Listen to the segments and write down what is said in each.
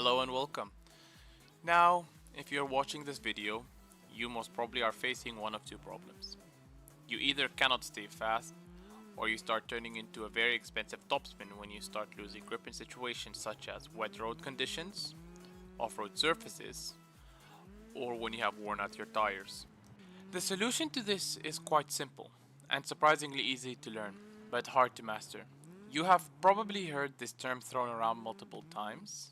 Hello and welcome. Now, if you're watching this video, you most probably are facing one of two problems. You either cannot stay fast, or you start turning into a very expensive topspin when you start losing grip in situations such as wet road conditions, off-road surfaces, or when you have worn out your tires. The solution to this is quite simple and surprisingly easy to learn, but hard to master. You have probably heard this term thrown around multiple times.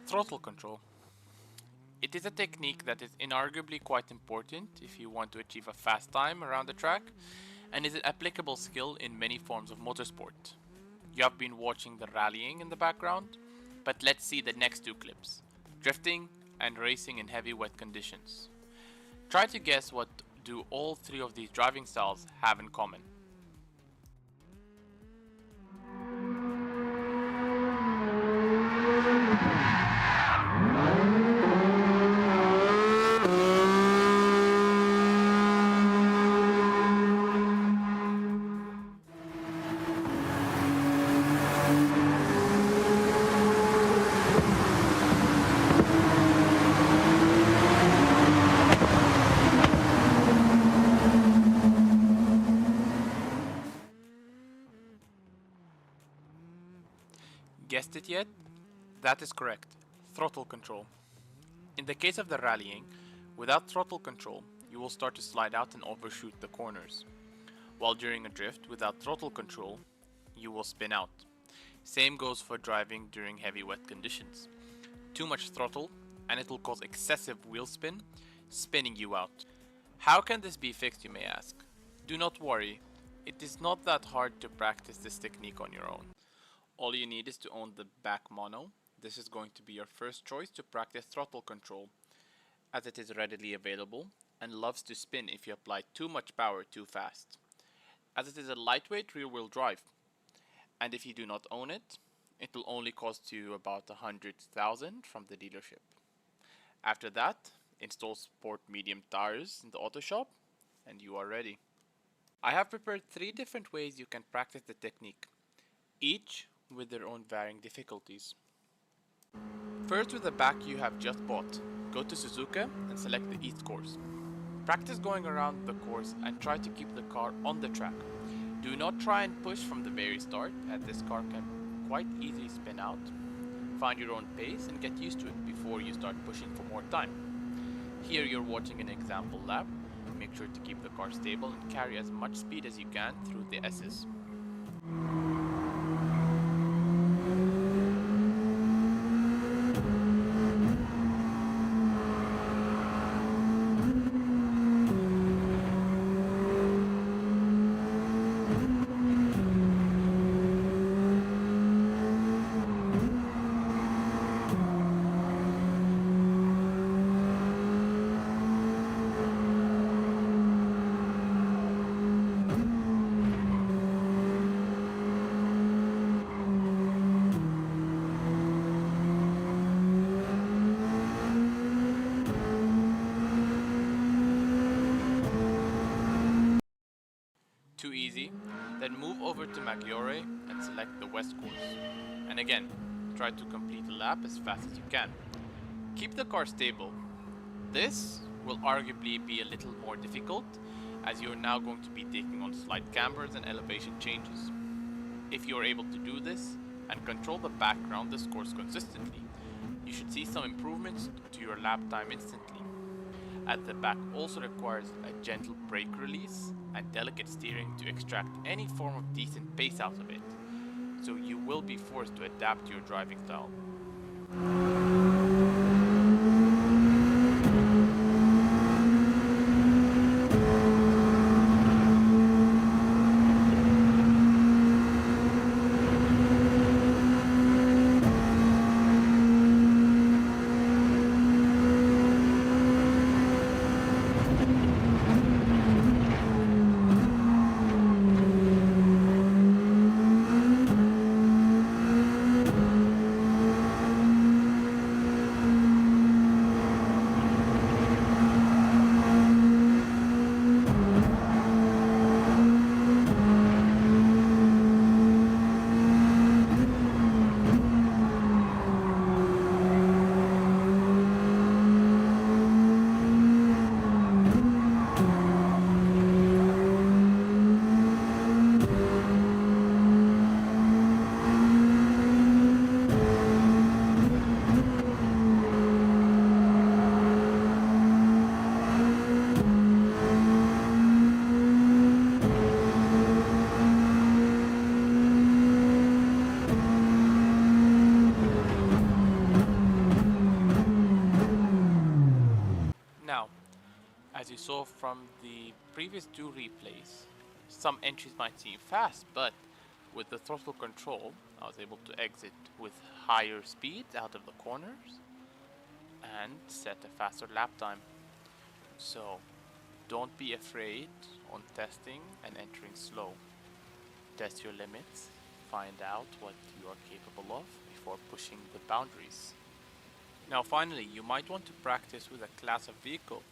Throttle control. It is a technique that is inarguably quite important if you want to achieve a fast time around the track, and is an applicable skill in many forms of motorsport. You have been watching the rallying in the background, but let's see the next two clips: drifting and racing in heavy wet conditions. Try to guess what do all three of these driving styles have in common. Guessed it yet? That is correct. Throttle control. In the case of the rallying, without throttle control, you will start to slide out and overshoot the corners. While during a drift without throttle control, you will spin out. Same goes for driving during heavy wet conditions. Too much throttle and it will cause excessive wheel spin, spinning you out. How can this be fixed, you may ask? Do not worry, it is not that hard to practice this technique on your own. All you need is to own the back mono. This is going to be your first choice to practice throttle control, as it is readily available and loves to spin if you apply too much power too fast, as it is a lightweight rear-wheel drive, and if you do not own it, it will only cost you about 100,000 from the dealership. After that, install sport medium tires in the auto shop and you are ready. I have prepared 3 different ways you can practice the technique, each with their own varying difficulties. First, with the back you have just bought, go to Suzuka and select the East course. Practice going around the course and try to keep the car on the track. Do not try and push from the very start, as this car can quite easily spin out. Find your own pace and get used to it before you start pushing for more time. Here you're watching an example lap. Make sure to keep the car stable and carry as much speed as you can through the S's. Too easy? Then move over to Maggiore and select the West course. And again, try to complete the lap as fast as you can. Keep the car stable. This will arguably be a little more difficult, as you are now going to be taking on slight cambers and elevation changes. If you are able to do this and control the background this course consistently, you should see some improvements to your lap time instantly, as the back also requires a gentle brake release and delicate steering to extract any form of decent pace out of it, so you will be forced to adapt to your driving style. As you saw from the previous two replays, some entries might seem fast, but with the throttle control, I was able to exit with higher speeds out of the corners and set a faster lap time. So don't be afraid on testing and entering slow. Test your limits, find out what you are capable of before pushing the boundaries. Now finally, you might want to practice with a class of vehicle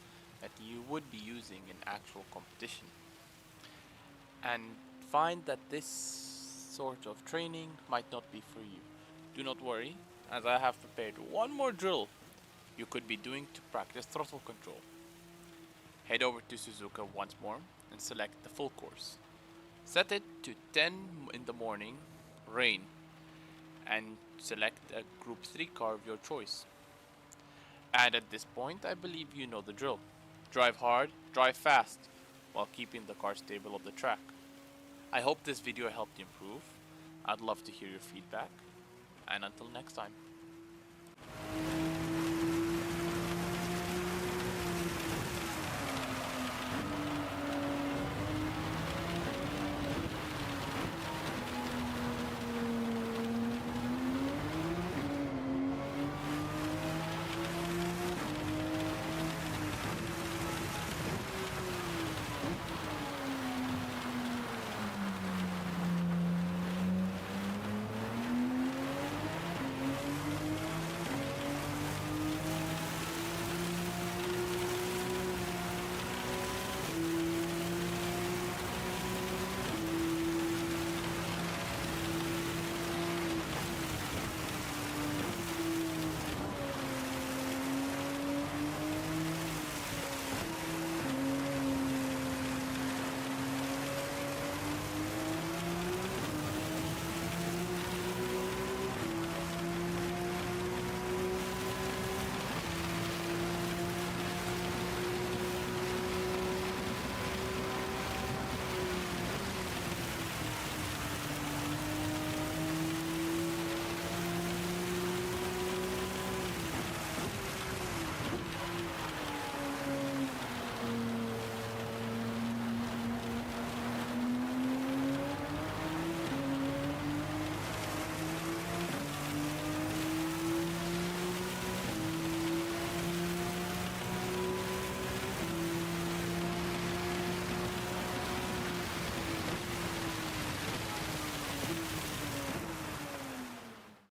that you would be using in actual competition. And find that this sort of training might not be for you. Do not worry, as I have prepared one more drill you could be doing to practice throttle control. Head over to Suzuka once more and select the full course. Set it to 10 in the morning, rain, and select a Group 3 car of your choice. And at this point, I believe you know the drill. Drive hard, drive fast, while keeping the car stable on the track. I hope this video helped you improve. I'd love to hear your feedback, and until next time.